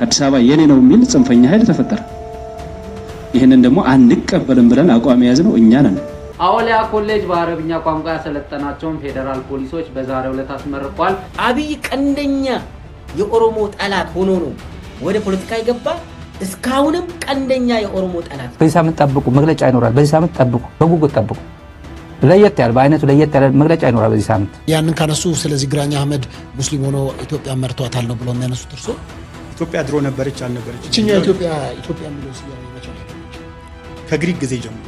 አዲስ አበባ የኔ ነው የሚል ጽንፈኛ ኃይል ተፈጠረ። ይሄንን ደግሞ አንቀበልም ብለን አቋም ያዝነው እኛ ነን። አወሊያ ኮሌጅ በአረብኛ ቋንቋ ያሰለጠናቸውን ፌደራል ፖሊሶች በዛሬው ዕለት አስመርቋል። አብይ ቀንደኛ የኦሮሞ ጠላት ሆኖ ነው ወደ ፖለቲካ ይገባ። እስካሁንም ቀንደኛ የኦሮሞ ጠላት። በዚህ ሳምንት ጠብቁ፣ መግለጫ ይኖራል። በዚህ ሳምንት ጠብቁ፣ በጉጉት ጠብቁ። ለየት ያለ በአይነቱ ለየት ያለ መግለጫ ይኖራል በዚህ ሳምንት። ያንን ካነሱ ስለዚህ ግራኝ አህመድ ሙስሊም ሆኖ ኢትዮጵያ መርቷታል ነው ብሎ የሚያነሱት እርሶ? ኢትዮጵያ ድሮ ነበረች አልነበረች? እቺኛ ኢትዮጵያ የሚለው ሲያዩ ይመቻል። ከግሪክ ጊዜ ጀምሮ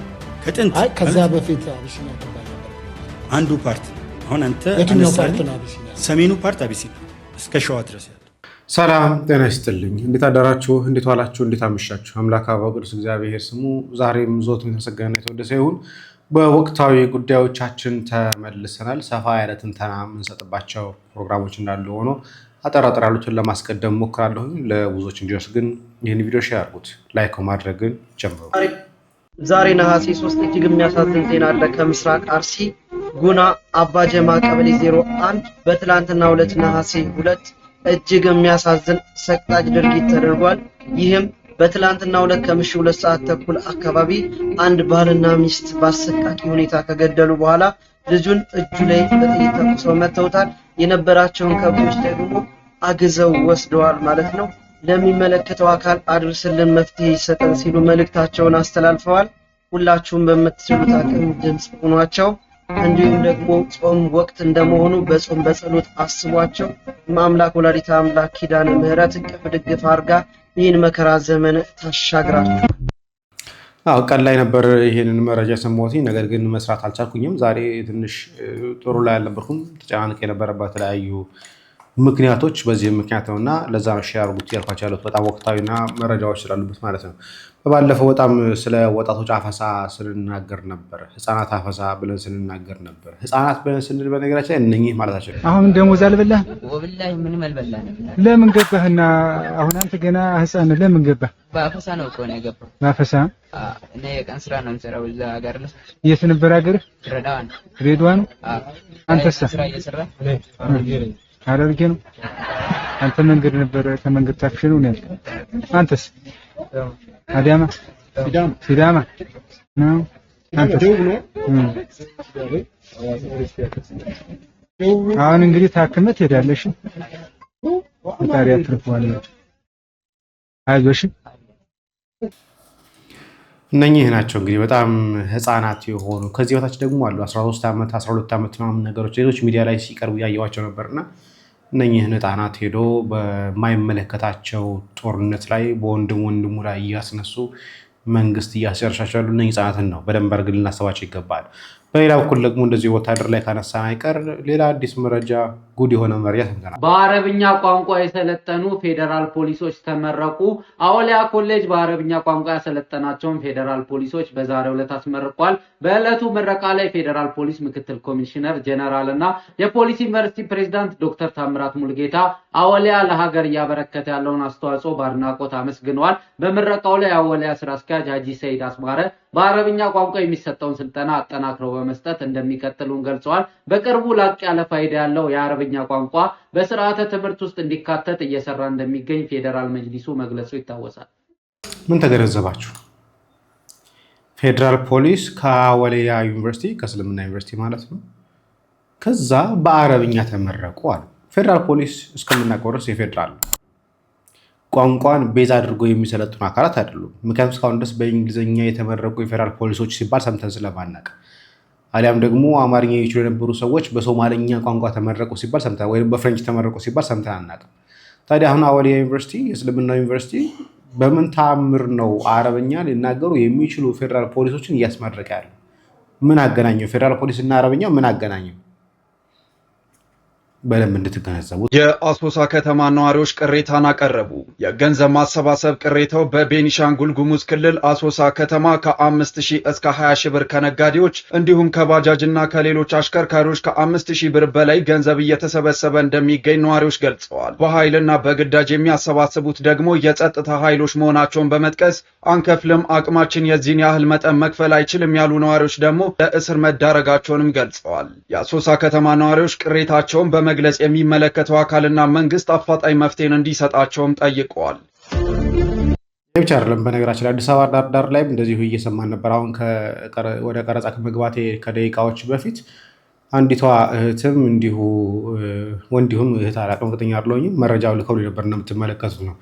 ከጥንት ከዛ በፊት አቢሲኒያ ተባለ ነበር። አንዱ ፓርት አሁን አንተ የትኛው ፓርት ነው አቢሲኒያ? ሰሜኑ ፓርት አቢሲኒያ እስከ ሸዋ ድረስ ያለው። ሰላም ጤና ይስጥልኝ። እንዴት አዳራችሁ? እንዴት ዋላችሁ? እንዴት አመሻችሁ? አምላክ አበው ቅዱስ እግዚአብሔር ስሙ ዛሬም ዘወትር የተመሰገነ የተወደሰ ይሁን። በወቅታዊ ጉዳዮቻችን ተመልሰናል። ሰፋ ያለ ትንተና የምንሰጥባቸው ፕሮግራሞች እንዳሉ ሆኖ አጠራጠር ያሉትን ለማስቀደም ሞክራለሁ። ለብዙዎች እንዲደርስ ግን ይህን ቪዲዮ ሼር አድርጉት፣ ላይክ ማድረግን ጀምሩ። ዛሬ ነሐሴ 3 እጅግ የሚያሳዝን ዜና አለ። ከምስራቅ አርሲ ጉና አባጀማ ቀበሌ 01 በትላንትናው ዕለት ነሐሴ 2 እጅግ የሚያሳዝን ሰቅጣጭ ድርጊት ተደርጓል። ይህም በትላንትናው ዕለት ከምሽቱ 2 ሰዓት ተኩል አካባቢ አንድ ባልና ሚስት በአሰቃቂ ሁኔታ ከገደሉ በኋላ ልጁን እጁ ላይ በጥይት ተኩሰው መተውታል። የነበራቸውን ከብቶች ደግሞ አግዘው ወስደዋል ማለት ነው። ለሚመለከተው አካል አድርስልን፣ መፍትሄ ይሰጠን ሲሉ መልእክታቸውን አስተላልፈዋል። ሁላችሁም በምትችሉት አቅም ድምጽ ሆኗቸው። እንዲሁም ደግሞ ጾም ወቅት እንደመሆኑ በጾም በጸሎት አስቧቸው። ማምላክ ወላዲተ አምላክ ኪዳነ ምህረት እቅፍ ድግፍ አርጋ ይህን መከራ ዘመን ታሻግራችሁ። ቀን ላይ ነበር ይሄንን መረጃ ሰማሁት፣ ነገር ግን መስራት አልቻልኩኝም። ዛሬ ትንሽ ጥሩ ላይ አልነበርኩም። ተጨናንቄ የነበረበት የተለያዩ ምክንያቶች በዚህ ምክንያት ነውና ለዛ ነው ሼር አድርጉት ያልኳቸው ያሉት በጣም ወቅታዊና መረጃዎች ስላሉበት ማለት ነው። በባለፈው በጣም ስለ ወጣቶች አፈሳ ስንናገር ነበር። ህፃናት አፈሳ ብለን ስንናገር ነበር። ህፃናት ብለን ስንል በነገራችን ላይ እነኚህ ማለታችን አሁን ደሞዝ አልበላህ? ወብላሂ ምንም አልበላህ። ለምን ገባህና አሁን አንተ ገና ህፃን ለምን ገባህ? በአፈሳ ነው እኮ ነው የገባው። በአፈሳ? እኔ የቀን ስራ ነው የምሰራው እዛ ሀገር ላይ። የት ነበር ሀገር? ረዳዋን። ሬድዋን? አንተስ? ስራ እየሰራ አረርጌ ነው። አንተ መንገድ ነበር ከመንገድ ታክሲ ነው ነው። አንተስ? አዳማ? ሲዳማ ነው። አንተስ? አሁን እንግዲህ ታክመት ሄዳለሽ። ፈጣሪ ያትርፋል። አይዞሽ። እነኚህ ናቸው እንግዲህ በጣም ህፃናት የሆኑ ከዚህ በታች ደግሞ አሉ 13 ዓመት 12 ዓመት ምናምን ነገሮች ሌሎች ሚዲያ ላይ ሲቀርቡ ያየዋቸው ነበርና እነኚህን ህፃናት ሄዶ በማይመለከታቸው ጦርነት ላይ በወንድሙ ላይ እያስነሱ መንግስት እያስጨረሻቸው ያሉ እነኚህ ህፃናትን ነው በደንብ አድርገን ልናስባቸው ይገባል። በሌላ በኩል ደግሞ እንደዚህ ወታደር ላይ ካነሳን አይቀር ሌላ አዲስ መረጃ ጉድ የሆነ መረጃ ሰምተናል። በአረብኛ ቋንቋ የሰለጠኑ ፌደራል ፖሊሶች ተመረቁ። አወሊያ ኮሌጅ በአረብኛ ቋንቋ ያሰለጠናቸውን ፌደራል ፖሊሶች በዛሬው ዕለት አስመርቋል። በዕለቱ ምረቃ ላይ ፌደራል ፖሊስ ምክትል ኮሚሽነር ጀነራል እና የፖሊስ ዩኒቨርሲቲ ፕሬዝዳንት ዶክተር ታምራት ሙልጌታ አወሊያ ለሀገር እያበረከተ ያለውን አስተዋጽኦ በአድናቆት አመስግነዋል። በምረቃው ላይ አወሊያ ስራ አስኪያጅ ሀጂ ሰይድ አስማረ በአረብኛ ቋንቋ የሚሰጠውን ስልጠና አጠናክረው በመስጠት እንደሚቀጥሉን ገልጸዋል። በቅርቡ ላቅ ያለ ፋይዳ ያለው የአረብኛ ቋንቋ በስርዓተ ትምህርት ውስጥ እንዲካተት እየሰራ እንደሚገኝ ፌደራል መጅሊሱ መግለጹ ይታወሳል። ምን ተገነዘባችሁ? ፌደራል ፖሊስ ከአወሊያ ዩኒቨርሲቲ ከእስልምና ዩኒቨርሲቲ ማለት ነው ከዛ በአረብኛ ተመረቁ አሉ። ፌደራል ፖሊስ እስከምናውቀው ድረስ የፌደራል ቋንቋን ቤዛ አድርገው የሚሰለጥኑ አካላት አይደሉም። ምክንያቱም እስካሁን ድረስ በእንግሊዝኛ የተመረቁ የፌደራል ፖሊሶች ሲባል ሰምተን ስለማናውቅ አሊያም ደግሞ አማርኛ ይችሉ የነበሩ ሰዎች በሶማሊኛ ቋንቋ ተመረቁ ሲባል ሰምተን ወይም በፍሬንች ተመረቁ ሲባል ሰምተን አናውቅም። ታዲያ አሁን አወሊያ ዩኒቨርሲቲ የእስልምና ዩኒቨርሲቲ በምን ተአምር ነው አረብኛ ሊናገሩ የሚችሉ ፌደራል ፖሊሶችን እያስመረቀ ያለው? ምን አገናኘው? ፌደራል ፖሊስ እና አረብኛ ምን አገናኘው? በደንብ እንድትገነዘቡት። የአሶሳ ከተማ ነዋሪዎች ቅሬታን አቀረቡ። የገንዘብ ማሰባሰብ ቅሬታው በቤኒሻንጉል ጉሙዝ ክልል አሶሳ ከተማ ከ5000 እስከ 20000 ብር ከነጋዴዎች እንዲሁም ከባጃጅና ከሌሎች አሽከርካሪዎች ከ5000 ብር በላይ ገንዘብ እየተሰበሰበ እንደሚገኝ ነዋሪዎች ገልጸዋል። በኃይልና በግዳጅ የሚያሰባስቡት ደግሞ የጸጥታ ኃይሎች መሆናቸውን በመጥቀስ አንከፍልም፣ አቅማችን የዚህን ያህል መጠን መክፈል አይችልም ያሉ ነዋሪዎች ደግሞ ለእስር መዳረጋቸውንም ገልጸዋል። የአሶሳ ከተማ ነዋሪዎች ቅሬታቸውን በመግለጽ የሚመለከተው አካልና መንግስት አፋጣኝ መፍትሄን እንዲሰጣቸውም ጠይቀዋል። ብቻ አይደለም። በነገራችን ላይ አዲስ አበባ ዳር ላይም እንደዚሁ እየሰማን ነበር። አሁን ወደ ቀረጻ ከመግባቴ ከደቂቃዎች በፊት አንዲቷ እህትም እንዲሁ ወንዲሁም እህት አላውቅም እርግጠኛ አይደለሁም መረጃው ልከው ነበር እንደምትመለከቱት ነው።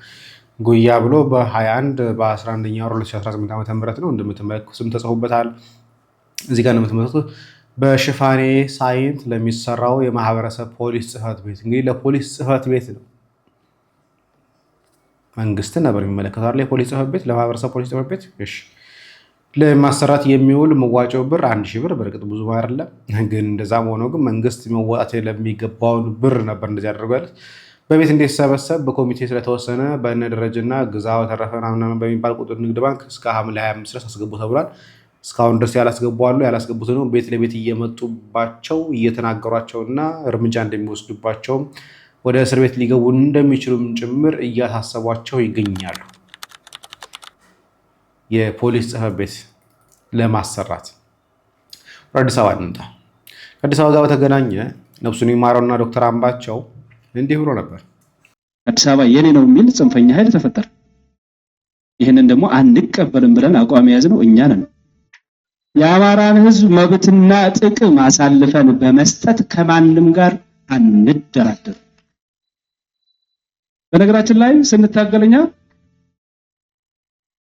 ጉያ ብሎ በ21 በ11ኛ ወር 2018 ዓ.ም ነው እንደምትመለከቱት ስም ተጽፎበታል። እዚህ ጋር እንደምትመለከቱት በሽፋኔ ሳይንት ለሚሰራው የማህበረሰብ ፖሊስ ጽህፈት ቤት እንግዲህ ለፖሊስ ጽህፈት ቤት ነው መንግስት ነበር የሚመለከተው አይደል? የፖሊስ ጽህፈት ቤት ለማህበረሰብ ፖሊስ ጽህፈት ቤት እሺ ለማሰራት የሚውል መዋጮ ብር 1000 ብር በርግጥ ብዙ አይደለም፣ ግን እንደዛም ሆኖ ግን መንግስት መዋጣት ለሚገባው ብር ነበር እንደዚህ ያደርጋል። በቤት እንዲሰበሰብ በኮሚቴ ስለተወሰነ በእነ ደረጃና ግዛው ተረፈና ምናምን በሚባል ቁጥር ንግድ ባንክ እስከ ሐምሌ 25 ድረስ አስገቡ ተብሏል። እስካሁን ድረስ ያላስገቡት ነው ቤት ለቤት እየመጡባቸው እየተናገሯቸውና እርምጃ እንደሚወስዱባቸው ወደ እስር ቤት ሊገቡ እንደሚችሉም ጭምር እያሳሰቧቸው ይገኛሉ። የፖሊስ ጽህፈት ቤት ለማሰራት አዲስ አበባ እንምጣ። አዲስ አበባ ጋር በተገናኘ ነፍሱን ይማረውና ዶክተር አምባቸው እንዲህ ብሎ ነበር። አዲስ አበባ የኔ ነው የሚል ጽንፈኛ ኃይል ተፈጠረ። ይህንን ደግሞ አንቀበልም ብለን አቋም የያዝነው እኛ ነን። የአማራን ህዝብ መብትና ጥቅም አሳልፈን በመስጠት ከማንም ጋር አንደራደር። በነገራችን ላይ ስንታገልኛ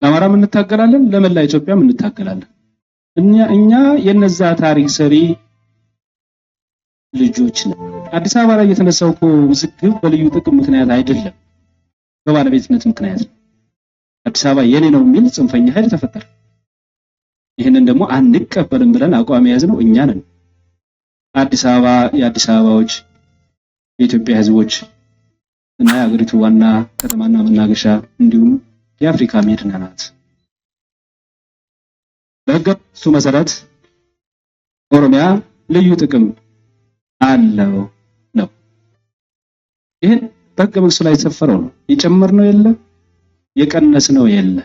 ለአማራም እንታገላለን፣ ለመላ ኢትዮጵያም እንታገላለን። እኛ የነዛ ታሪክ ሰሪ ልጆች ነን። አዲስ አበባ ላይ የተነሳው ውዝግብ በልዩ ጥቅም ምክንያት አይደለም፣ በባለቤትነት ምክንያት ነው። አዲስ አበባ የኔ ነው የሚል ጽንፈኛ ኃይል ተፈጠረ። ይህንን ደግሞ አንቀበልም ብለን አቋም የያዝነው እኛ ነን። አዲስ አበባ የአዲስ አበባዎች የኢትዮጵያ ህዝቦች እና የሀገሪቱ ዋና ከተማና መናገሻ እንዲሁም የአፍሪካ መዲና ናት። በህገ-መንግስቱ መሰረት ኦሮሚያ ልዩ ጥቅም አለው ነው። ይህን በህገ-መንግስቱ ላይ የተሰፈረው ነው። የጨመርነው የለ የቀነስነው የለ።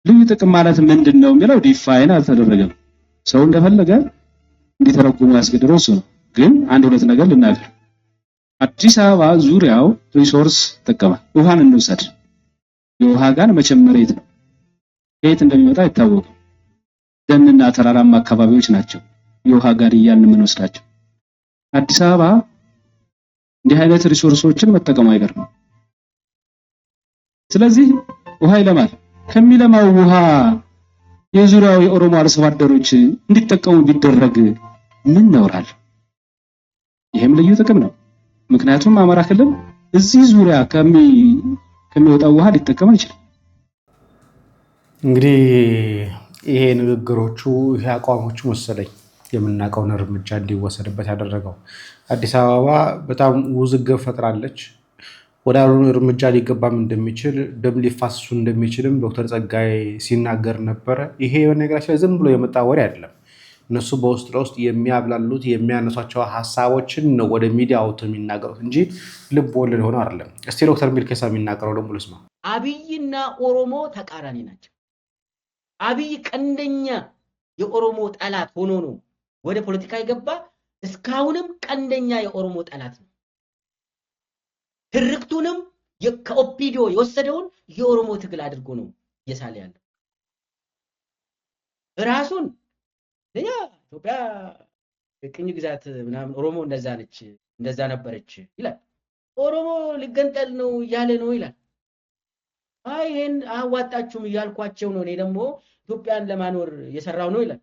ልዩ ጥቅም ማለት ምንድነው የሚለው ዲፋይን አልተደረገም። ሰው እንደፈለገ እንዲተረጉሙ ያስገድደው እሱ ነው። ግን አንድ ሁለት ነገር ልናገር። አዲስ አበባ ዙሪያው ሪሶርስ ተጠቀማል። ውሃን እንውሰድ። የውሃ ጋር መቼም መሬት ነው፣ ከየት እንደሚመጣ አይታወቅም። ደንና ተራራማ አካባቢዎች ናቸው የውሃ ጋር እያልን የምንወስዳቸው። አዲስ አበባ እንዲህ አይነት ሪሶርሶችን መጠቀሙ አይገርም። ስለዚህ ውሃ ይለማል። ከሚለማው ውሃ የዙሪያው የኦሮሞ አርሶ አደሮች እንዲጠቀሙ ቢደረግ ምን ነውራል? ይሄም ልዩ ጥቅም ነው። ምክንያቱም አማራ ክልል እዚህ ዙሪያ ከሚወጣው ውሃ ሊጠቀም አይችልም። እንግዲህ ይሄ ንግግሮቹ ይሄ አቋሞቹ መሰለኝ የምናውቀውን እርምጃ እንዲወሰድበት ያደረገው። አዲስ አበባ በጣም ውዝግብ ፈጥራለች። ወደ አሁኑ እርምጃ ሊገባም እንደሚችል ደም ሊፋሰሱ እንደሚችልም ዶክተር ጸጋይ ሲናገር ነበረ። ይሄ በነገራችን ላይ ዝም ብሎ የመጣ ወሬ አይደለም። እነሱ በውስጥ ለውስጥ የሚያብላሉት የሚያነሷቸው ሀሳቦችን ነው ወደ ሚዲያ አውጥተው የሚናገሩት እንጂ ልብ ወለድ ሆኖ አይደለም። እስቲ ዶክተር ሚልኬሳ የሚናገረው ደግሞ ልስማ። አብይና ኦሮሞ ተቃራኒ ናቸው። አብይ ቀንደኛ የኦሮሞ ጠላት ሆኖ ነው ወደ ፖለቲካ የገባ። እስካሁንም ቀንደኛ የኦሮሞ ጠላት ነው። ትርክቱንም ከኦፒዲዮ የወሰደውን የኦሮሞ ትግል አድርጎ ነው እየሳለ ያለው። ራሱን ኢትዮጵያ ቅኝ ግዛት ምናምን ኦሮሞ እንደዛ ነች እንደዛ ነበረች ይላል። ኦሮሞ ሊገንጠል ነው እያለ ነው ይላል። አይ ይሄን አዋጣችሁም እያልኳቸው ነው፣ እኔ ደግሞ ኢትዮጵያን ለማኖር የሰራው ነው ይላል።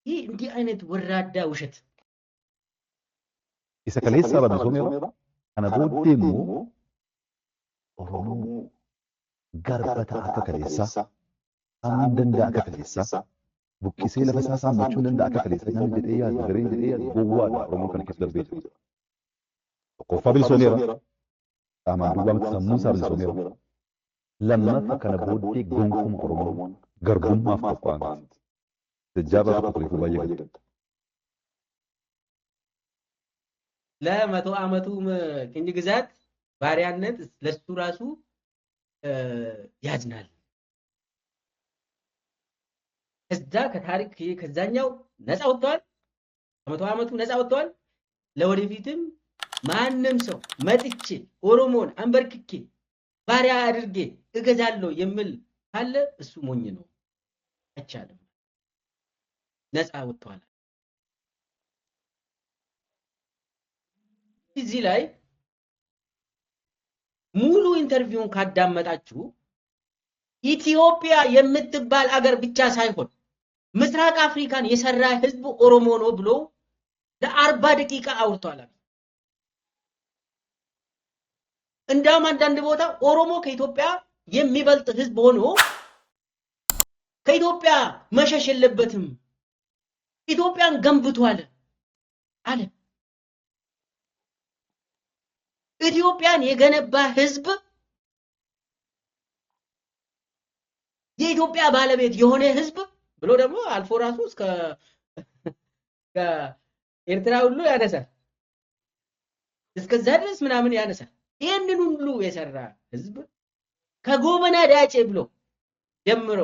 ይህ እንዲህ አይነት ወራዳ ውሸት isa kaleessa barreeffamee kana booddee immoo Oromoo garbata akka kaleessaa hamuun danda'a akka kaleessaa buqqisee lafa isaa saammachuun danda'a akka kaleessaa namni jedhee yaadu gareen jedhee yaadu gowwaadha Oromoo kana keessa darbee jiru. Tokkoffaa bilisoomeera qaamaan duwwaa miti sammuu isaa bilisoomeera. Lammaffaa kana booddee gonkuuma Oromoon garbummaaf qophaa'an jajjaabaa tokko reefuu baay'ee gaddadha. ለመቶ ዓመቱ ቅኝ ግዛት ባሪያነት ለሱ ራሱ ያዝናል። ከዛ ከታሪክ ከዛኛው ነፃ ወጥቷል። ከመቶ ዓመቱ ነፃ ወጥቷል። ለወደፊትም ማንም ሰው መጥቼ ኦሮሞን አንበርክኬ ባሪያ አድርጌ እገዛለሁ የሚል ካለ እሱ ሞኝ ነው። አይቻልም። ነፃ ወጥቷል። እዚህ ላይ ሙሉ ኢንተርቪውን ካዳመጣችሁ ኢትዮጵያ የምትባል አገር ብቻ ሳይሆን ምስራቅ አፍሪካን የሰራ ህዝብ ኦሮሞ ነው ብሎ ለ40 ደቂቃ አውርቷል። እንዳውም አንዳንድ ቦታ ኦሮሞ ከኢትዮጵያ የሚበልጥ ህዝብ ሆኖ ከኢትዮጵያ መሸሽ የለበትም ኢትዮጵያን ገንብቷል አለ። ኢትዮጵያን የገነባ ህዝብ የኢትዮጵያ ባለቤት የሆነ ህዝብ ብሎ ደግሞ አልፎ ራሱ እስከ ኤርትራ ሁሉ ያነሳል። እስከዛ ድረስ ምናምን ያነሳል። ይሄንን ሁሉ የሰራ ህዝብ ከጎበና ዳጬ ብሎ ጀምሮ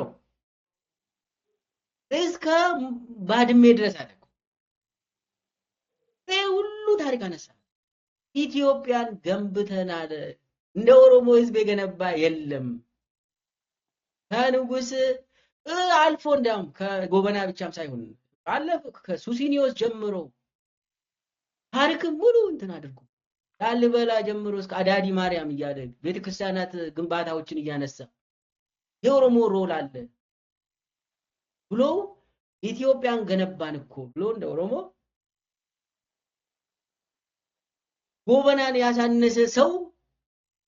እስከ ባድሜ ድረስ አለ። ይሄ ሁሉ ታሪክ አነሳ። ኢትዮጵያን ገንብተናል። እንደ ኦሮሞ ህዝብ የገነባ የለም። ከንጉስ አልፎ እንዳውም ከጎበና ብቻም ሳይሆን አለፈ ከሱሲኒዮስ ጀምሮ ታሪክ ሙሉ እንትን አድርጎ ላሊበላ ጀምሮ እስከ አዳዲ ማርያም እያለ ቤተክርስቲያናት ግንባታዎችን እያነሳ የኦሮሞ ሮል አለ ብሎ ኢትዮጵያን ገነባን እኮ ብሎ እንደ ኦሮሞ ጎበናን ያሳነሰ ሰው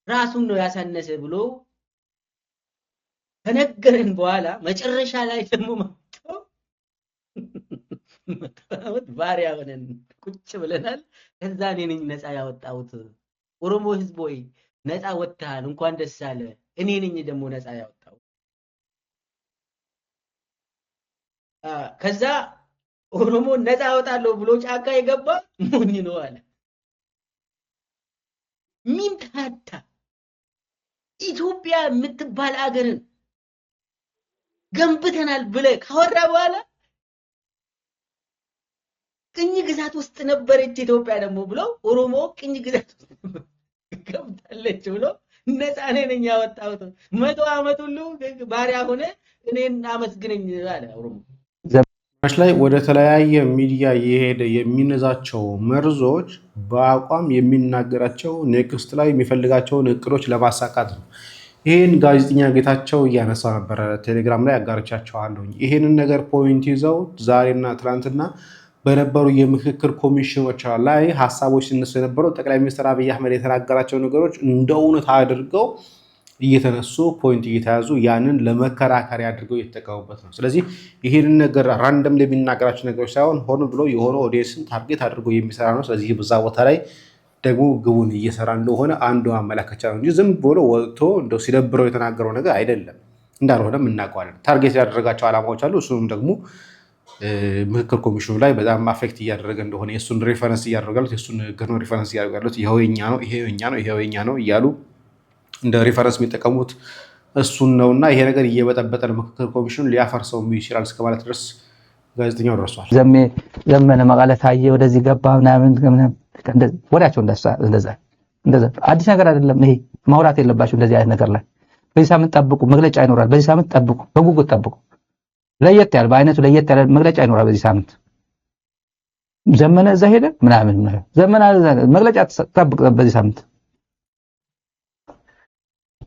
ራሱን ነው ያሳነሰ ብሎ ከነገረን በኋላ መጨረሻ ላይ ደግሞ መጣው ባሪያ ሆነን ቁጭ ብለናል። ከዛ እኔ ነኝ ነፃ ያወጣሁት። ኦሮሞ ህዝብ ሆይ ነፃ ወጥተሃል፣ እንኳን ደስ አለ። እኔ ነኝ ደግሞ ነፃ ያወጣሁት። ከዛ ኦሮሞ ነፃ ያወጣለሁ ብሎ ጫካ የገባ ሞኝ ነው አለ። ሚምታታ ኢትዮጵያ የምትባል አገርን ገንብተናል ብለ ካወራ በኋላ ቅኝ ግዛት ውስጥ ነበረች ኢትዮጵያ ደግሞ ብሎ ኦሮሞ ቅኝ ግዛት ውስጥ ገብታለች ብሎ ነፃ ነኝ ያወጣሁት 100 ዓመት ሁሉ ባሪያ ሆነ እኔን አመስግነኝ አለ ኦሮሞ። ማሽ ላይ ወደ ተለያየ ሚዲያ የሄደ የሚነዛቸው መርዞች በአቋም የሚናገራቸው ኔክስት ላይ የሚፈልጋቸውን እቅዶች ለማሳካት ነው። ይሄን ጋዜጠኛ ጌታቸው እያነሳ ነበር፣ ቴሌግራም ላይ አጋርቻቸዋለሁ። ይሄንን ነገር ፖይንት ይዘው ዛሬና ትናንትና በነበሩ የምክክር ኮሚሽኖች ላይ ሐሳቦች ሲነሱ የነበረው ጠቅላይ ሚኒስትር አብይ አህመድ የተናገራቸው ነገሮች እንደ እውነት አድርገው እየተነሱ ፖይንት እየተያዙ ያንን ለመከራከሪያ አድርገው እየተጠቀሙበት ነው። ስለዚህ ይሄንን ነገር ራንደም ለሚናገራቸው ነገሮች ሳይሆን ሆኖ ብሎ የሆነ ኦዲየንስን ታርጌት አድርጎ የሚሰራ ነው። ስለዚህ በዛ ቦታ ላይ ደግሞ ግቡን እየሰራ እንደሆነ አንዱ ማመላከቻ ነው እንጂ ዝም ብሎ ወጥቶ እንደው ሲደብረው የተናገረው ነገር አይደለም። እንዳልሆነም እናውቀዋለን። ታርጌት ያደረጋቸው ዓላማዎች አሉ። እሱም ደግሞ ምክክር ኮሚሽኑ ላይ በጣም አፌክት እያደረገ እንደሆነ የእሱን ሬፈረንስ እያደረጋሉት የእሱን ግርኖ ሬፈረንስ እያደረጋሉት ይሄው የኛ ነው ይሄው የኛ ነው እያሉ እንደ ሬፈረንስ የሚጠቀሙት እሱን ነውና ይሄ ነገር እየበጠበጠ ምክክር ኮሚሽኑ ሊያፈርሰው ይችላል እስከማለት ድረስ ጋዜጠኛው ደርሷል። ዘመነ መቀለ ታየ ወደዚህ ገባ ምናምን ወዲያቸው እንደዛ አዲስ ነገር አይደለም። ይሄ ማውራት የለባችሁ እንደዚህ አይነት ነገር ላይ በዚህ ሳምንት ጠብቁ፣ መግለጫ ይኖራል። በዚህ ሳምንት ጠብቁ፣ በጉጉት ጠብቁ። ለየት ያለ በአይነቱ ለየት ያለ መግለጫ ይኖራል በዚህ ሳምንት። ዘመነ እዛ ሄደ ምናምን ዘመነ መግለጫ ጠብቅ በዚህ ሳምንት።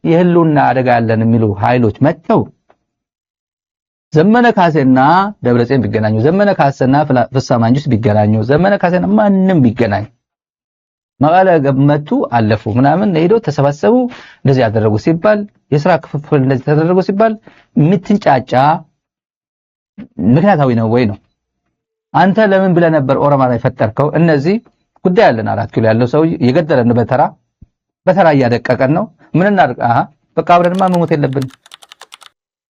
የህልውና አደጋ ያለን የሚሉ ኃይሎች መጥተው ዘመነ ካሴና ደብረጽዮን ቢገናኙ፣ ዘመነ ካሴና ፍስሐ ማንጁስ ቢገናኙ፣ ዘመነ ካሴና ማንንም ቢገናኝ መቀለ ገመቱ አለፉ ምናምን ሄዶ ተሰባሰቡ እንደዚህ ያደረጉ ሲባል የሥራ ክፍፍል እንደዚህ ተደረጉ ሲባል ምትንጫጫ ምክንያታዊ ነው ወይ ነው? አንተ ለምን ብለህ ነበር ኦሮማ ላይ ፈጠርከው? እነዚህ ጉዳይ ያለን 4 ኪሎ ያለው ሰው የገደለን በተራ እያደቀቀን ነው። ምን እናድርግ? በቃ አብረንማ መሞት የለብንም።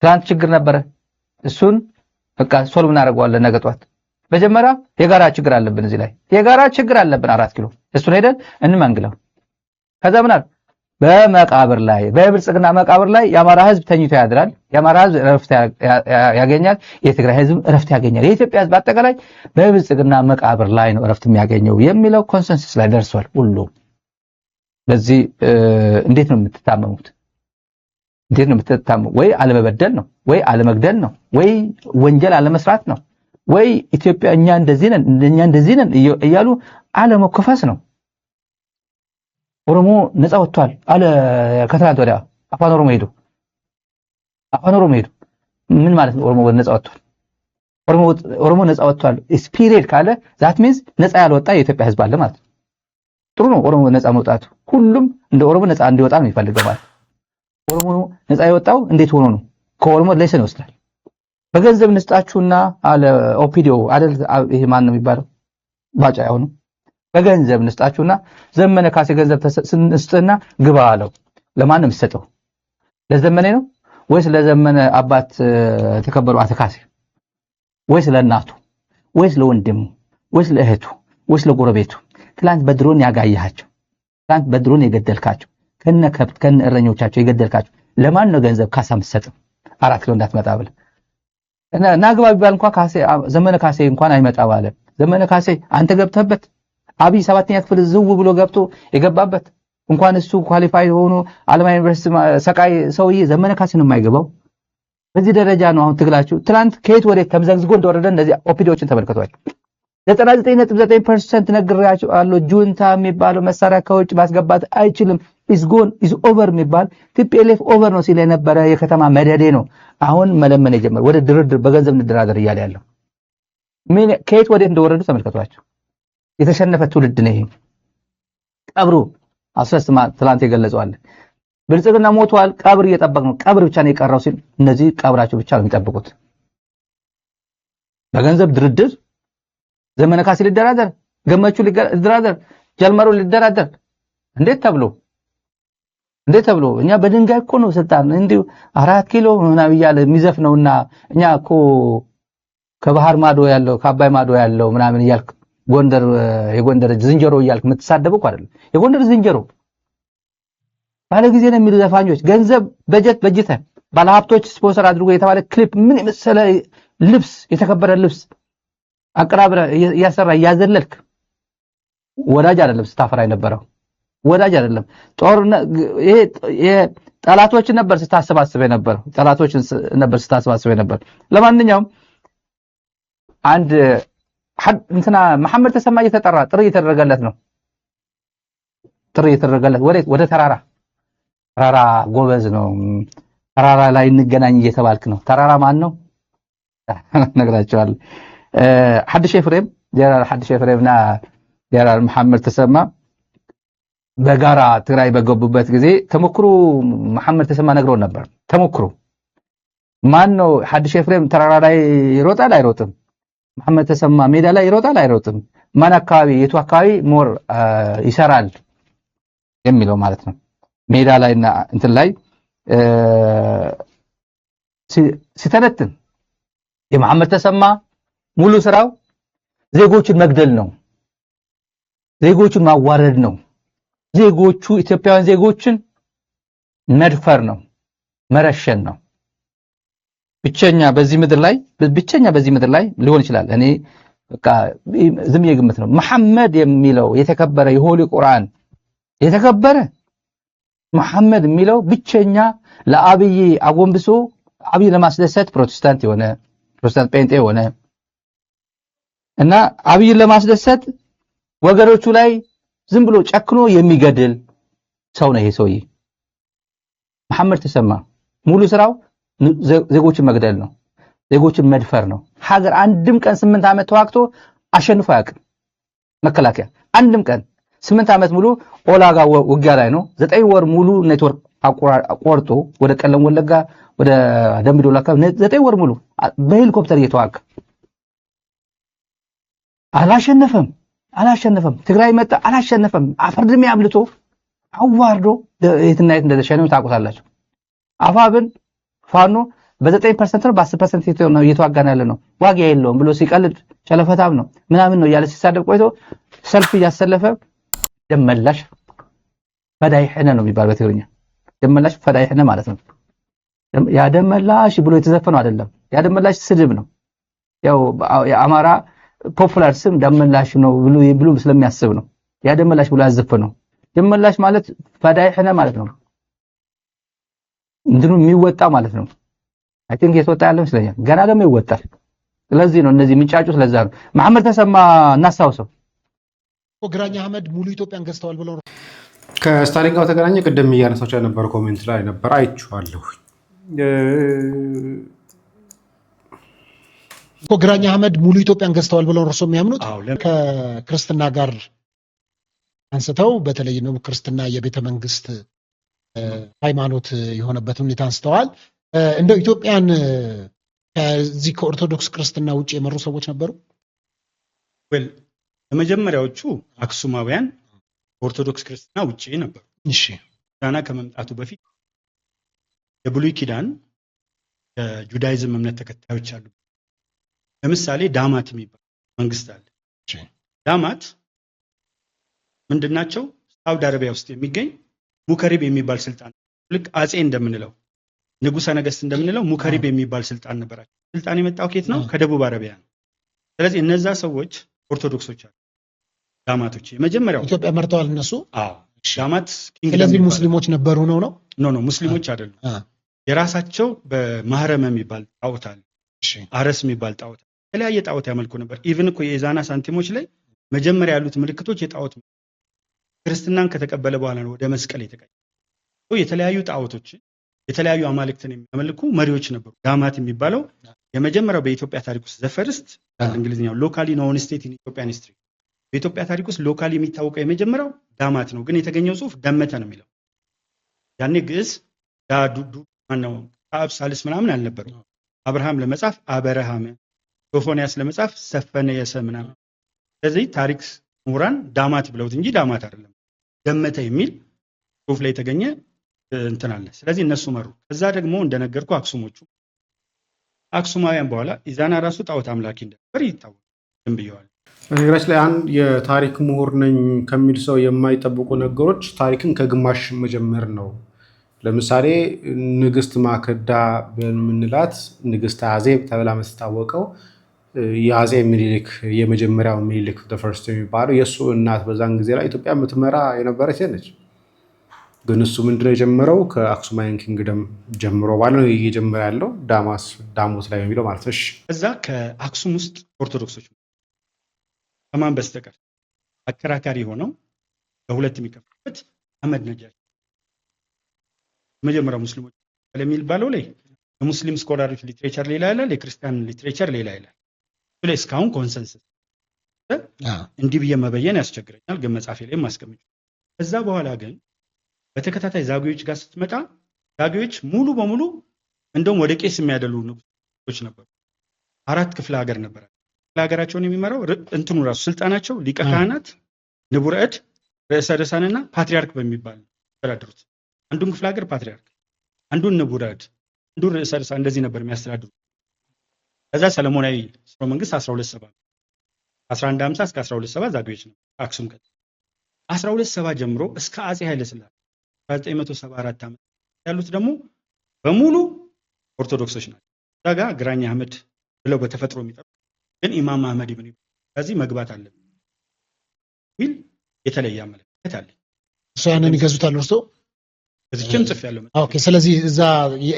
ትናንት ችግር ነበረ፣ እሱን በቃ ሶልቭ እናደርገዋለን ነገ ጧት። መጀመሪያ የጋራ ችግር አለብን፣ እዚህ ላይ የጋራ ችግር አለብን 4 ኪሎ። እሱን ሄደን እንመንግለው። ከዛ ምን አለ በመቃብር ላይ በብልጽግና መቃብር ላይ የአማራ ህዝብ ተኝቶ ያድራል። የአማራ ህዝብ እረፍት ያገኛል። የትግራይ ህዝብ እረፍት ያገኛል። የኢትዮጵያ ህዝብ አጠቃላይ በብልጽግና መቃብር ላይ ነው እረፍት የሚያገኘው የሚለው ኮንሰንሰስ ላይ ደርሷል ሁሉ። በዚህ እንዴት ነው የምትታመሙት? እንዴት ነው የምትታመው? ወይ አለመበደል ነው ወይ አለመግደል ነው ወይ ወንጀል አለመስራት ነው ወይ ኢትዮጵያ እኛ እንደዚህ ነን እያሉ አለመከፈስ ነው። ኦሮሞ ነፃ ወጥቷል አለ ከትናንት ወዲያ አፋን ኦሮሞ ሄዱ ምን ማለት ነው? ኦሮሞ ነፃ ወጥቷል ኦሮሞ ነፃ ወጥቷል ስፒሪት ካለ ዛት ሚንስ ነፃ ያልወጣ የኢትዮጵያ ህዝብ አለ ማለት ነው። ጥሩ ነው ኦሮሞ ነፃ መውጣቱ። ሁሉም እንደ ኦሮሞ ነፃ እንዲወጣ ነው የሚፈልገው ማለት ኦሮሞ ነፃ የወጣው እንዴት ሆኖ ነው? ከኦሮሞ ሌሰን ይወስዳል። በገንዘብ እንስጣችሁና አለ ኦፒዲዮ አይደል? ይሄ ማን ነው የሚባለው? ባጫ ያውኑ በገንዘብ እንስጣችሁና ዘመነ ካሴ ገንዘብ እንስጥና ግባ አለው። ለማን ነው የሚሰጠው? ለዘመነ ነው ወይስ ለዘመነ አባት ተከበሩ አተካሴ ወይስ ለእናቱ ወይስ ለወንድሙ ወይስ ለእህቱ ወይስ ለጎረቤቱ? ትላንት በድሮን ያጋያቸው፣ ትላንት በድሮን የገደልካቸው፣ ከነ ከብት ከነ እረኞቻቸው የገደልካቸው ለማን ነው ገንዘብ ካሳ የምትሰጠው? 4 ኪሎ እንዳትመጣ ብለ እና ናግባ ቢባል እንኳን ካሴ ዘመነ ካሴ እንኳን አይመጣ ባለ ዘመነ ካሴ አንተ ገብተበት አብይ 7ኛ ክፍል ዝው ብሎ ገብቶ የገባበት እንኳን እሱ ኳሊፋይ ሆኖ አለማ ዩኒቨርሲቲ ሰቃይ ሰውዬ ዘመነ ካሴ ነው የማይገባው። በዚህ ደረጃ ነው አሁን ትግላችሁ። ትላንት ከየት ወደ ተምዘግዝጎ እንደወረደ እንደዚህ ኦፒዲዎችን ተመልከቷቸው። 99.9% ነግሬያችሁ አለው። ጁንታ የሚባለው መሳሪያ ከውጭ ማስገባት አይችልም። ኢዝ ጎን ኢዝ ኦቨር የሚባል ቲፒኤልኤፍ ኦቨር ነው ሲል የነበረ የከተማ መደዴ ነው። አሁን መለመን የጀመረ ወደ ድርድር በገንዘብ እንደራደር እያለ ያለው ምን ከየት ወደ እንደወረዱ ተመልከቷቸው። የተሸነፈ ትውልድ ነው ይሄ። ቀብሩ አስረስማ ትላንት የገለጸው አለ። ብልጽግና ሞቷል፣ ቀብር እየጠበቅ ነው። ቀብር ብቻ ነው የቀረው ሲል እነዚህ ቀብራቸው ብቻ ነው የሚጠብቁት። በገንዘብ ድርድር ዘመነ ካሴ ሊደራደር፣ ገመቹ ሊደራደር፣ ጀልመሩ ሊደራደር እንዴት ተብሎ እኛ በድንጋይ እኮ ነው ስልጣን እንዲሁ 4 ኪሎ ምናምን እያለ የሚዘፍነውና እኛ እኮ ከባህር ማዶ ያለው ከአባይ ማዶ ያለው ምናምን እያልክ ጎንደር የጎንደር ዝንጀሮ እያልክ የምትሳደበው እኮ አይደለም። የጎንደር ዝንጀሮ ባለ ጊዜ ነው የሚሉ ዘፋኞች ገንዘብ በጀት ባለ ሀብቶች ስፖንሰር አድርጎ የተባለ ክሊፕ ምን የመሰለ ልብስ የተከበረ ልብስ አቀራብረ ያሰራ ያዘለልክ ወዳጅ አይደለም ስታፈራ የነበረው ወዳጅ አይደለም። ጦርነት ይሄ ጠላቶችን ነበር ስታሰባስበ ነበር። ለማንኛውም አንድ እንትና መሐመድ ተሰማ እየተጠራ ጥሪ እየተደረገለት ነው። ወደ ተራራ ጎበዝ ነው። ተራራ ላይ እንገናኝ እየተባልክ ነው። ተራራ ማን ነው ነግራቸዋለሁ። ሐዲስ ኤፍሬም ጀነራል ሐዲስ ኤፍሬምና ጀነራል መሐመድ ተሰማ በጋራ ትግራይ በገቡበት ጊዜ ተሞክሮ መሐመድ ተሰማ ነግሮ ነበር። ተሞክሮ ማን ነው? ሐዲስ ኤፍሬም ተራራ ላይ ይሮጣል አይሮጥም? መሐመድ ተሰማ ሜዳ ላይ ይሮጣል አይሮጥም? ማን አካባቢ የቱ አካባቢ ሞር ይሰራል የሚለው ማለት ነው። ሜዳ ላይና እንትን ላይ ሲተነትን የመሐመድ ተሰማ ሙሉ ስራው ዜጎችን መግደል ነው። ዜጎችን ማዋረድ ነው። ዜጎቹ ኢትዮጵያውያን ዜጎችን መድፈር ነው፣ መረሸን ነው። ብቸኛ በዚህ ምድር ላይ ሊሆን ይችላል። እኔ በቃ ዝም የግምት ነው። መሐመድ የሚለው የተከበረ የሆሊ ቁርአን የተከበረ መሐመድ የሚለው ብቸኛ ለአብይ አጎንብሶ አብይ ለማስደሰት ፕሮቴስታንት ጴንጤ የሆነ እና አብይን ለማስደሰት ወገኖቹ ላይ ዝም ብሎ ጨክኖ የሚገድል ሰው ነው ይሄ ሰውዬ መሐመድ ተሰማ። ሙሉ ስራው ዜጎችን መግደል ነው፣ ዜጎችን መድፈር ነው። ሀገር አንድም ቀን 8 ዓመት ተዋግቶ አሸንፎ አያውቅም። መከላከያ አንድም ቀን 8 ዓመት ሙሉ ኦላጋ ውጊያ ላይ ነው። 9 ወር ሙሉ ኔትወርክ አቆርጦ ወደ ቀለም ወለጋ ወደ ደምቢዶላ 9 ወር ሙሉ በሄሊኮፕተር እየተዋጋ አላሸነፈም። ትግራይ መጣ አላሸነፈም። አፈርድሜ አብልቶ አዋርዶ የትና የት እንደተሸነፈ ታውቁታላችሁ። አፋብን ፋኖ በ9% ነው በ10% ነው እየተዋጋን ያለ ነው ዋጋ የለውም ብሎ ሲቀልድ ቸለፈታም ነው ምናምን ነው ያለ ሲሳደብ ቆይቶ ሰልፍ እያሰለፈ ደመላሽ ፈዳይህነ ነው የሚባል በትግርኛ ደመላሽ ፈዳይህነ ማለት ነው። ያ ደመላሽ ብሎ የተዘፈነው አይደለም። ያ ደመላሽ ስድብ ነው። ያው የአማራ ፖፑላር ስም ደመላሽ ነው ብሎ ስለሚያስብ ነው ያ ደመላሽ ብሎ ያዘፈነው። ደመላሽ ማለት ፈዳይህነ ማለት ነው። እንትኑ የሚወጣ ማለት ነው። አይ ቲንክ የተወጣ ያለ መስለኛል። ገና ደግሞ ይወጣል። ስለዚህ ነው እነዚህ የሚጫጩት። ለዛ ነው መሐመድ ተሰማ እናስታውሰው ግራኝ አህመድ ሙሉ ኢትዮጵያን ገዝተዋል ብለው ከስታሊን ጋር ተገናኘ። ቅድም እያነሳቸው የነበረ ኮሜንት ላይ ነበር አይቼዋለሁ። ግራኝ አህመድ ሙሉ ኢትዮጵያን ገዝተዋል ብለው እርሶ የሚያምኑት ከክርስትና ጋር አንስተው በተለይ ነው ክርስትና የቤተ መንግስት ሃይማኖት የሆነበት ሁኔታ አንስተዋል። እንደው ኢትዮጵያን ከዚህ ከኦርቶዶክስ ክርስትና ውጪ የመሩ ሰዎች ነበሩ? ወል ለመጀመሪያዎቹ አክሱማውያን ኦርቶዶክስ ክርስትና ውጪ ነበሩ። እሺ ዳና ከመምጣቱ በፊት የብሉይ ኪዳን የጁዳይዝም እምነት ተከታዮች አሉ። ለምሳሌ ዳማት የሚባል መንግስት አለ። ዳማት ምንድናቸው? ሳውዲ አረቢያ ውስጥ የሚገኝ ሙከሪብ የሚባል ስልጣን ልክ አጼ እንደምንለው ንጉሠ ነገስት እንደምንለው ሙከሪብ የሚባል ስልጣን ነበራቸው። ስልጣን የመጣው ከየት ነው? ከደቡብ አረቢያ ነው። ስለዚህ እነዛ ሰዎች ኦርቶዶክሶች አሉ። ዳማቶች የመጀመሪያው ኢትዮጵያ መርተዋል እነሱ። አዎ ዳማት ስለዚህ ሙስሊሞች ነበሩ ነው? ኖ ሙስሊሞች አይደሉም። የራሳቸው በማህረም የሚባል ጣዖት አለ። አረስ የሚባል ጣዖት፣ የተለያየ ጣዖት ያመልኩ ነበር። ኢቭን እኮ የኢዛና ሳንቲሞች ላይ መጀመሪያ ያሉት ምልክቶች የጣዖት ክርስትናን ከተቀበለ በኋላ ነው ወደ መስቀል የተቀየረው። የተለያዩ ጣዖቶች የተለያዩ አማልክትን የሚያመልኩ መሪዎች ነበሩ። ዳማት የሚባለው የመጀመሪያው በኢትዮጵያ ታሪክ ውስጥ ዘፈርስት እንግሊዝኛው ሎካሊ ኖን ስቴት ኢን ኢትዮጵያን ሂስትሪ በኢትዮጵያ ታሪክ ውስጥ ሎካሊ የሚታወቀው የመጀመሪያው ዳማት ነው። ግን የተገኘው ጽሁፍ ደመተ ነው የሚለው። ያኔ ግዕዝ ዳዱዱ ማነው አብ ሳልስ ምናምን አልነበረው። አብርሃም ለመጻፍ አበረሃም፣ ሶፎንያስ ለመጻፍ ሰፈነ የሰ ምናምን። ስለዚህ ታሪክ ምሁራን ዳማት ብለውት እንጂ ዳማት አይደለም ደመተ የሚል ጽሁፍ ላይ የተገኘ እንትን አለ። ስለዚህ እነሱ መሩ። ከዛ ደግሞ እንደነገርኩ አክሱማውያን በኋላ ኢዛና ራሱ ጣዖት አምላኪ እንደነበር ይታወቃል ብየዋል። በነገራችን ላይ አንድ የታሪክ ምሁር ነኝ ከሚል ሰው የማይጠብቁ ነገሮች ታሪክን ከግማሽ መጀመር ነው። ለምሳሌ ንግስት ማክዳ በምንላት ንግስት አዜብ ተብላ የምትታወቀው የአጼ ምኒልክ የመጀመሪያው ምኒልክ ፈርስት የሚባለው የእሱ እናት በዛን ጊዜ ላይ ኢትዮጵያ የምትመራ የነበረች ነች። ግን እሱ ምንድነው የጀመረው? ከአክሱማውያን ኪንግደም ጀምሮ ባለ ነው እየጀመረ ያለው ዳሞት ላይ የሚለው ማለት ነው። እዛ ከአክሱም ውስጥ ኦርቶዶክሶች ከማን በስተቀር አከራካሪ ሆነው በሁለት የሚከፈሉበት አህመድ ነጃሽ መጀመሪያው ሙስሊሞች ለሚባለው ላይ የሙስሊም ስኮላሮች ሊትሬቸር ሌላ ይላል፣ የክርስቲያን ሊትሬቸር ሌላ ይላል። ስለዚህ እስካሁን ኮንሰንሰስ እንዲህ ብዬ መበየን ያስቸግረኛል፣ ግን መጻፌ ላይ ማስቀመጥ። ከዛ በኋላ ግን በተከታታይ ዛጉዎች ጋር ስትመጣ ዛጉዎች ሙሉ በሙሉ እንደውም ወደ ቄስ የሚያደሉ ንጉሶች ነበሩ። 4 ክፍለ ሀገር ነበር። ክፍለ ሀገራቸውን የሚመራው እንትኑ ራሱ ስልጣናቸው ሊቀ ካህናት፣ ንቡረ እድ፣ ርዕሰ ደሳንና ፓትሪያርክ በሚባል ያስተዳድሩት። አንዱን ክፍለ ሀገር ፓትሪያርክ፣ አንዱን ንቡረ እድ፣ አንዱን ርዕሰ ደሳን እንደዚህ ነበር የሚያስተዳድሩት። ከዛ ሰለሞናዊ ስርወ መንግስት 1270 1150 እስከ 1270 ዛጉዎች ነው አክሱም። 1270 ጀምሮ እስከ አጼ ኃይለ ሥላሴ 1974 ዓመት ያሉት ደግሞ በሙሉ ኦርቶዶክሶች ናቸው። እዛ ጋ ግራኝ አህመድ ብለው በተፈጥሮ የሚጠሩ ግን ኢማም አህመድ ኢብኑ ከዚህ መግባት አለብን ሚል የተለየ አመለካከት አለ። እሱ ያንን ይገዙታል። እርሶ እዚህም ጽፌያለሁ። ኦኬ። ስለዚህ እዛ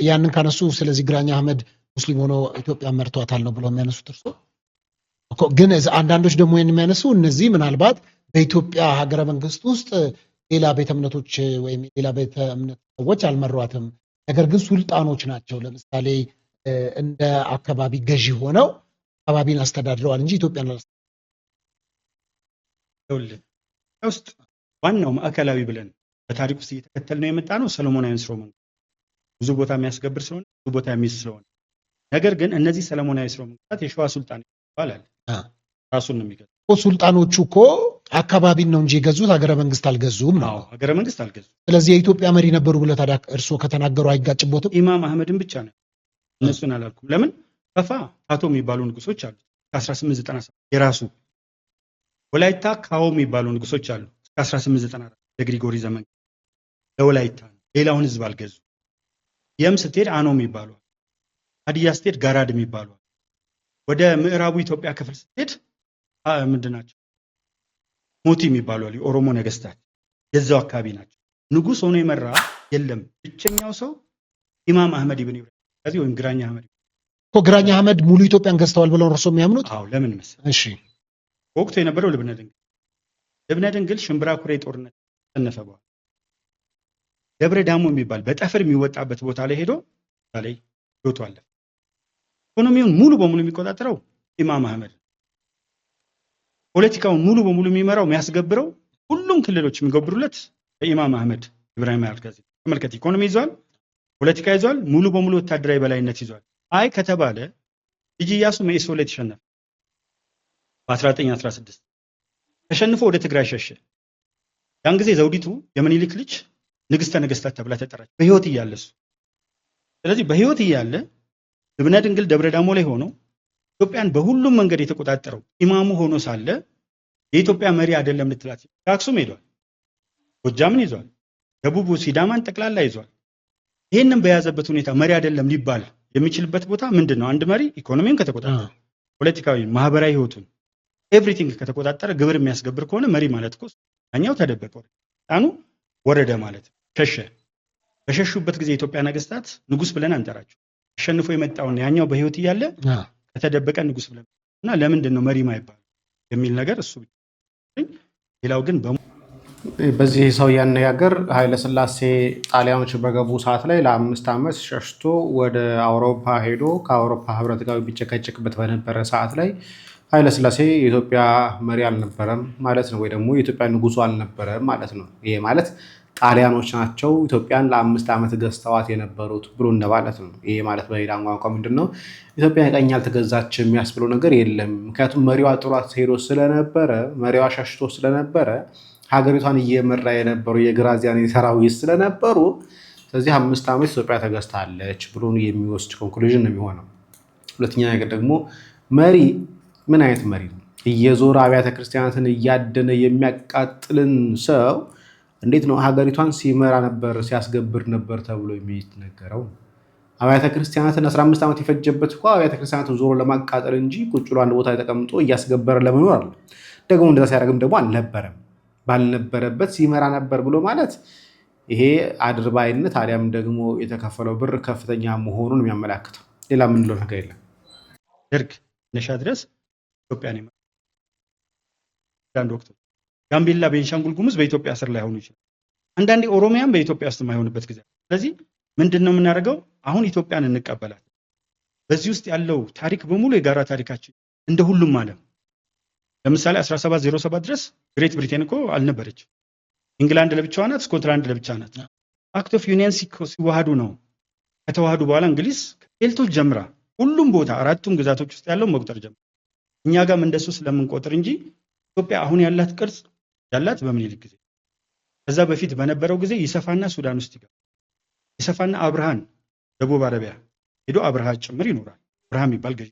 ያንን ካነሱ ስለዚህ ግራኝ አህመድ ሙስሊም ሆኖ ኢትዮጵያ መርቷታል ነው ብለው የሚያነሱት እርሶ? ግን አንዳንዶች ደግሞ የሚያነሱ እነዚህ ምናልባት በኢትዮጵያ ሀገረ መንግስት ውስጥ ሌላ ቤተ እምነቶች ወይም ሌላ ቤተ እምነት ሰዎች አልመሯትም፣ ነገር ግን ሱልጣኖች ናቸው። ለምሳሌ እንደ አካባቢ ገዢ ሆነው አካባቢን አስተዳድረዋል እንጂ ኢትዮጵያን ውስጥ ዋናው ማዕከላዊ ብለን በታሪክ ውስጥ እየተከተል ነው የመጣ ነው ሰለሞናዊ ስርወ መንግስት ብዙ ቦታ የሚያስገብር ስለሆነ ብዙ ቦታ የሚይዝ ስለሆነ። ነገር ግን እነዚህ ሰለሞናዊ ስርወ መንግስታት የሸዋ ሱልጣን ይባላል ራሱን ነው የሚገዙ። ሱልጣኖቹ እኮ አካባቢን ነው እንጂ የገዙት ሀገረ መንግስት አልገዙም ነው። ሀገረ መንግስት አልገዙም። ስለዚህ የኢትዮጵያ መሪ ነበሩ ብለህ ታዲያ እርስዎ ከተናገሩ አይጋጭቦትም? ኢማም አህመድን ብቻ ነው እነሱን አላልኩም። ለምን ከፋ ታቶ የሚባሉ ንጉሶች አሉ ከ1897 የራሱ ወላይታ ካዎ የሚባሉ ንጉሶች አሉ ከ1894 የግሪጎሪ ዘመን ለወላይታ ሌላውን ህዝብ አልገዙ። የም ስትሄድ አኖ የሚባሉ ሀዲያ ስትሄድ ጋራድ የሚባሉ ወደ ምዕራቡ ኢትዮጵያ ክፍል ስትሄድ ምንድናቸው ሞቲ የሚባሉ አሉ የኦሮሞ ነገስታት የዛው አካባቢ ናቸው። ንጉስ ሆኖ የመራ የለም። ብቸኛው ሰው ኢማም አህመድ ኢብን ኢብራሂም ስለዚህ ወይም ግራኝ አህመድ እኮ ግራኝ አህመድ ሙሉ ኢትዮጵያን ገዝተዋል ብለው እርሶ የሚያምኑት? አዎ ለምን መሰለህ? እሺ ወቅቱ የነበረው ልብነ ድንግል ሽምብራ ኩሬ ጦርነት ተነፈ በኋላ ደብረ ዳሞ የሚባል በጠፍር የሚወጣበት ቦታ ላይ ሄዶ ላይ ህይወቱ አለፈ። ኢኮኖሚውን ሙሉ በሙሉ የሚቆጣጠረው ኢማም አህመድ፣ ፖለቲካውን ሙሉ በሙሉ የሚመራው የሚያስገብረው ሁሉም ክልሎች የሚገብሩለት ኢማም አህመድ ኢብራሂም አልጋዚ። ተመልከት፣ ኢኮኖሚ ይዟል፣ ፖለቲካ ይዟል፣ ሙሉ በሙሉ ወታደራዊ በላይነት ይዟል። አይ ከተባለ ልጅ ኢያሱ መኢሶ ላይ ተሸነፈ በ1916 ተሸንፎ ወደ ትግራይ ሸሸ። ያን ጊዜ ዘውዲቱ የምኒልክ ልጅ ንግስተ ነገስታት ተብላ ተጠራች በህይወት እያለ እሱ። ስለዚህ በህይወት እያለ ልብነ ድንግል ደብረ ዳሞ ላይ ሆኖ ኢትዮጵያን በሁሉም መንገድ የተቆጣጠረው ኢማሙ ሆኖ ሳለ የኢትዮጵያ መሪ አይደለም ልትላት አክሱም ሄዷል፣ ጎጃምን ይዟል፣ ደቡቡ ሲዳማን ጠቅላላ ይዟል። ይህንን በያዘበት ሁኔታ መሪ አይደለም ሊባል የሚችልበት ቦታ ምንድነው? አንድ መሪ ኢኮኖሚውን ከተቆጣጠረ፣ ፖለቲካዊ ማህበራዊ ህይወቱን ኤቭሪቲንግ ከተቆጣጠረ፣ ግብር የሚያስገብር ከሆነ መሪ ማለት እኮ ያኛው ተደበቀ፣ ጣኑ ወረደ ማለት ሸሸ። በሸሹበት ጊዜ የኢትዮጵያ ነገስታት ንጉስ ብለን አንጠራቸው። ተሸንፎ የመጣውን ያኛው በህይወት እያለ ከተደበቀ ንጉስ ብለን እና ለምንድን ነው መሪ ማይባል የሚል ነገር እሱ። ሌላው ግን በዚህ ሰው ያነጋገር ኃይለ ሥላሴ ጣሊያኖች በገቡ ሰዓት ላይ ለ5 ዓመት ሸሽቶ ወደ አውሮፓ ሄዶ ከአውሮፓ ህብረት ጋር ቢጨቀጨቅበት በነበረ ሰዓት ላይ ኃይለ ሥላሴ የኢትዮጵያ መሪ አልነበረም ማለት ነው፣ ወይ ደግሞ የኢትዮጵያ ንጉሱ አልነበረም ማለት ነው። ይሄ ማለት ጣሊያኖች ናቸው ኢትዮጵያን ለ5 ዓመት ገዝተዋት የነበሩት ብሎ እንደማለት ነው። ይሄ ማለት በሌላ ቋንቋ ምንድነው? ኢትዮጵያ ቀኝ ያልተገዛች የሚያስብለው ነገር የለም። ምክንያቱም መሪዋ ጥሯት ሄዶ ስለነበረ፣ መሪዋ ሸሽቶ ስለነበረ፣ ሀገሪቷን እየመራ የነበሩ የግራዚያኒ ሰራዊት ስለነበሩ፣ ስለዚህ 5 ዓመት ኢትዮጵያ ተገዝታለች ብሎ የሚወስድ ኮንክሉዥን ነው የሚሆነው። ሁለተኛ ነገር ደግሞ መሪ ምን አይነት መሪ ነው? እየዞረ አብያተ ክርስቲያናትን እያደነ የሚያቃጥልን ሰው እንዴት ነው ሀገሪቷን ሲመራ ነበር ሲያስገብር ነበር ተብሎ የሚነገረው? አብያተ ክርስቲያናትን 15 ዓመት የፈጀበት እኮ አብያተ ክርስቲያናትን ዞሮ ለማቃጠል እንጂ ቁጭ ብሎ አንድ ቦታ ተቀምጦ እያስገበረ ለመኖር አለ። ደግሞ እንደዛ ሲያደርግም ደግሞ አልነበረም። ባልነበረበት ሲመራ ነበር ብሎ ማለት ይሄ አድርባይነት አሊያም ደግሞ የተከፈለው ብር ከፍተኛ መሆኑን የሚያመላክተው ሌላ ምንለው ነገር የለም። ደርግ ነሻ ድረስ ኢትዮጵያን ይመራ አንድ ወቅት ጋምቤላ፣ ቤንሻንጉል ጉሙዝ በኢትዮጵያ ስር ላይ ሆኑ ይችላል። አንዳንዴ ኦሮሚያም በኢትዮጵያ ውስጥ የማይሆንበት ጊዜ። ስለዚህ ምንድነው የምናደርገው? አሁን ኢትዮጵያን እንቀበላለን። በዚህ ውስጥ ያለው ታሪክ በሙሉ የጋራ ታሪካችን እንደ ሁሉም ዓለም። ለምሳሌ 1707 ድረስ ግሬት ብሪቴን እኮ አልነበረችም። ኢንግላንድ ለብቻዋ ናት፣ ስኮትላንድ ለብቻ ናት። አክት ኦፍ ዩኒየን ሲዋሃዱ ነው። ከተዋሃዱ በኋላ እንግሊዝ ከኬልቶች ጀምራ ሁሉም ቦታ አራቱም ግዛቶች ውስጥ ያለው መቁጠር ጀምራ። እኛ ጋርም እንደሱ ስለምንቆጥር እንጂ ኢትዮጵያ አሁን ያላት ቅርጽ ያላት በምኒልክ ጊዜ፣ ከዛ በፊት በነበረው ጊዜ ይሰፋና ሱዳን ውስጥ ይገባል። ይሰፋና አብርሃን ደቡብ አረቢያ ሄዶ አብርሃ ጭምር ይኖራል። አብርሃም የሚባል ገዢ።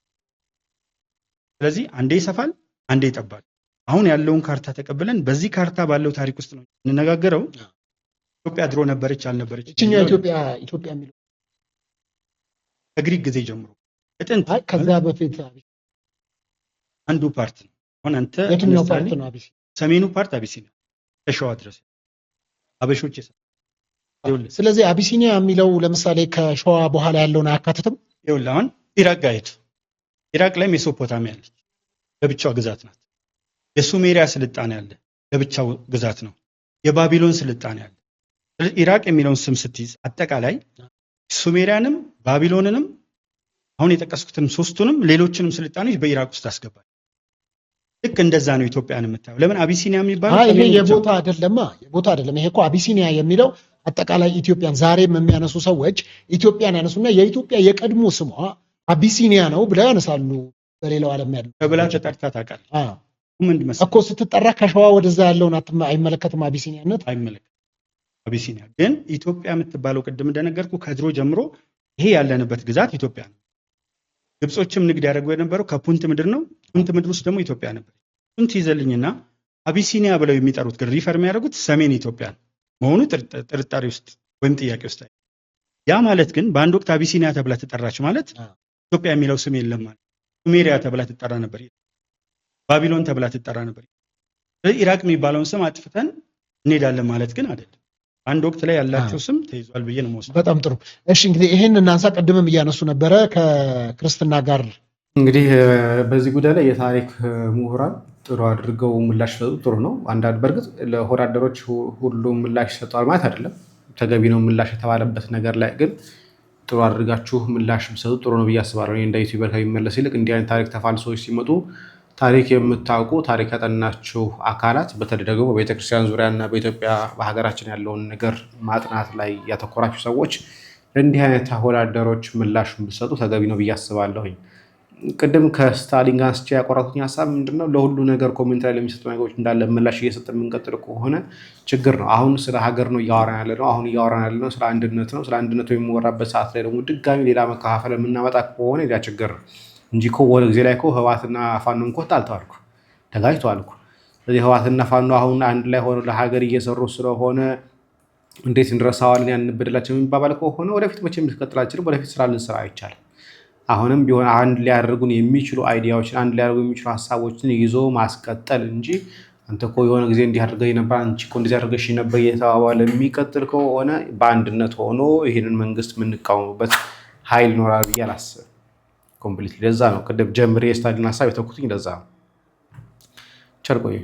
ስለዚህ አንዴ ይሰፋል፣ አንዴ ይጠባል። አሁን ያለውን ካርታ ተቀብለን በዚህ ካርታ ባለው ታሪክ ውስጥ ነው እንነጋገረው። ኢትዮጵያ ድሮ ነበረች አልነበረች? እቺኛው ኢትዮጵያ የሚለው ከግሪክ ጊዜ ጀምሮ እጥንት ከዛ በፊት አንዱ ፓርት ነው። አሁን አንተ የትኛው ፓርት ነው? አቢሲኒያ ሰሜኑ ፓርት አቢሲኒያ ከሸዋ ድረስ አበሾች ይኸውልህ። ስለዚህ አቢሲኒያ የሚለው ለምሳሌ ከሸዋ በኋላ ያለውን አያካትትም። ይኸውልህ አሁን ኢራቅ ጋር ሄድ። ኢራቅ ላይ ሜሶፖታሚያ አለች፣ ለብቻው ግዛት ናት። የሱሜሪያ ስልጣኔ አለ፣ ለብቻው ግዛት ነው። የባቢሎን ስልጣኔ አለ። ስለዚህ ኢራቅ የሚለውን ስም ስትይዝ አጠቃላይ ሱሜሪያንም ባቢሎንንም አሁን የጠቀስኩትን ሶስቱንም ሌሎችንም ስልጣኔዎች በኢራቅ ውስጥ አስገባል። ልክ እንደዛ ነው ኢትዮጵያን የምታየው። ለምን አቢሲኒያ የሚባለው ይሄ የቦታ አይደለማ፣ የቦታ አይደለም። ይሄ እኮ አቢሲኒያ የሚለው አጠቃላይ ኢትዮጵያን ዛሬም የሚያነሱ ሰዎች ኢትዮጵያን ያነሱና የኢትዮጵያ የቀድሞ ስሟ አቢሲኒያ ነው ብለው ያነሳሉ። በሌላው ዓለም ያለው ተብላ ተጠርታ ታውቃለች። ምን መሰለህ እኮ ስትጠራ ከሸዋ ወደዛ ያለውን አይመለከትም። አቢሲኒያነት አይመለከትም። አቢሲኒያ ግን ኢትዮጵያ የምትባለው ቅድም እንደነገርኩ ከድሮ ጀምሮ ይሄ ያለንበት ግዛት ኢትዮጵያ ነው። ግብጾችም ንግድ ያደርጉ የነበረው ከፑንት ምድር ነው። ፑንት ምድር ውስጥ ደግሞ ኢትዮጵያ ነበር። ፑንት ይዘልኝና አቢሲኒያ ብለው የሚጠሩት ግን ሪፈር የሚያደርጉት ሰሜን ኢትዮጵያ መሆኑ ጥርጣሬ ውስጥ ወይም ጥያቄ ውስጥ ያ ማለት ግን በአንድ ወቅት አቢሲኒያ ተብላ ትጠራች ማለት ኢትዮጵያ የሚለው ስም የለም ማለት። ሱሜሪያ ተብላ ትጠራ ነበር፣ ባቢሎን ተብላ ትጠራ ነበር። ኢራቅ የሚባለውን ስም አጥፍተን እንሄዳለን ማለት ግን አይደለም። አንድ ወቅት ላይ ያላቸው ስም ተይዟል ብዬ ነው የምወስደው። በጣም ጥሩ። እሺ እንግዲህ ይሄን እናንሳ። ቅድምም እያነሱ ነበረ ከክርስትና ጋር እንግዲህ በዚህ ጉዳይ ላይ የታሪክ ምሁራን ጥሩ አድርገው ምላሽ ሰጡ። ጥሩ ነው። አንዳንድ በእርግጥ ለሆዳደሮች ሁሉ ምላሽ ሰጠዋል ማለት አይደለም። ተገቢ ነው ምላሽ የተባለበት ነገር ላይ ግን ጥሩ አድርጋችሁ ምላሽ ሰጡ ጥሩ ነው ብዬ አስባለሁ። እንደ ዩቲዩበር ከሚመለስ ይልቅ እንዲህ አይነት ታሪክ ተፋልሶች ሲመጡ ታሪክ የምታውቁ ታሪክ ያጠናችሁ አካላት በተለይ ደግሞ በቤተክርስቲያን ዙሪያና በኢትዮጵያ በሀገራችን ያለውን ነገር ማጥናት ላይ ያተኮራችሁ ሰዎች እንዲህ አይነት አወዳደሮች ምላሽ ብትሰጡ ተገቢ ነው ብዬ አስባለሁኝ። ቅድም ከስታሊን ጋር አንስቼ ያቆራኩኝ ሀሳብ ምንድነው ለሁሉ ነገር ኮሜንት ላይ ለሚሰጡ ነገሮች እንዳለ ምላሽ እየሰጠን የምንቀጥል ከሆነ ችግር ነው። አሁን ስለ ሀገር ነው እያወራን ያለ ነው። አሁን እያወራን ያለ ነው ስለ አንድነት ነው። ስለ አንድነቱ የሚወራበት ሰዓት ላይ ደግሞ ድጋሚ ሌላ መከፋፈል የምናመጣ ከሆነ ያ ችግር ነው እንጂ እኮ ወደ ጊዜ ላይ እኮ ህወሓትና ፋኖ እኮ ተጣልተዋል እኮ ተጋጭተዋል እኮ። ስለዚህ ህወሓትና ፋኖ አሁን አንድ ላይ ሆነው ለሀገር እየሰሩ ስለሆነ እንዴት እንረሳዋለን ያን በደላችን የሚባባል ከሆነ ወደፊት መቼም ልትቀጥላችሁ ወደፊት ስራ ልንሰራ አይቻልም። አሁንም ቢሆን አንድ ሊያደርጉን የሚችሉ አይዲያዎችን አንድ ሊያደርጉ የሚችሉ ሀሳቦችን ይዞ ማስቀጠል እንጂ አንተ እኮ የሆነ ጊዜ እንዲህ አድርገህ ነበር አንቺ እኮ እንደዚህ አድርገሽ ነበር እየተባባለ የሚቀጥል ከሆነ በአንድነት ሆኖ ይህንን መንግስት የምንቃወምበት ኃይል ይኖራል ብዬ አላስብም። ኮምፕሊትሊ ለዛ ነው ቅድም ጀምሬ የስታሊን ሀሳብ የተኩትኝ ለዛ ነው። ቸር ቆዩ።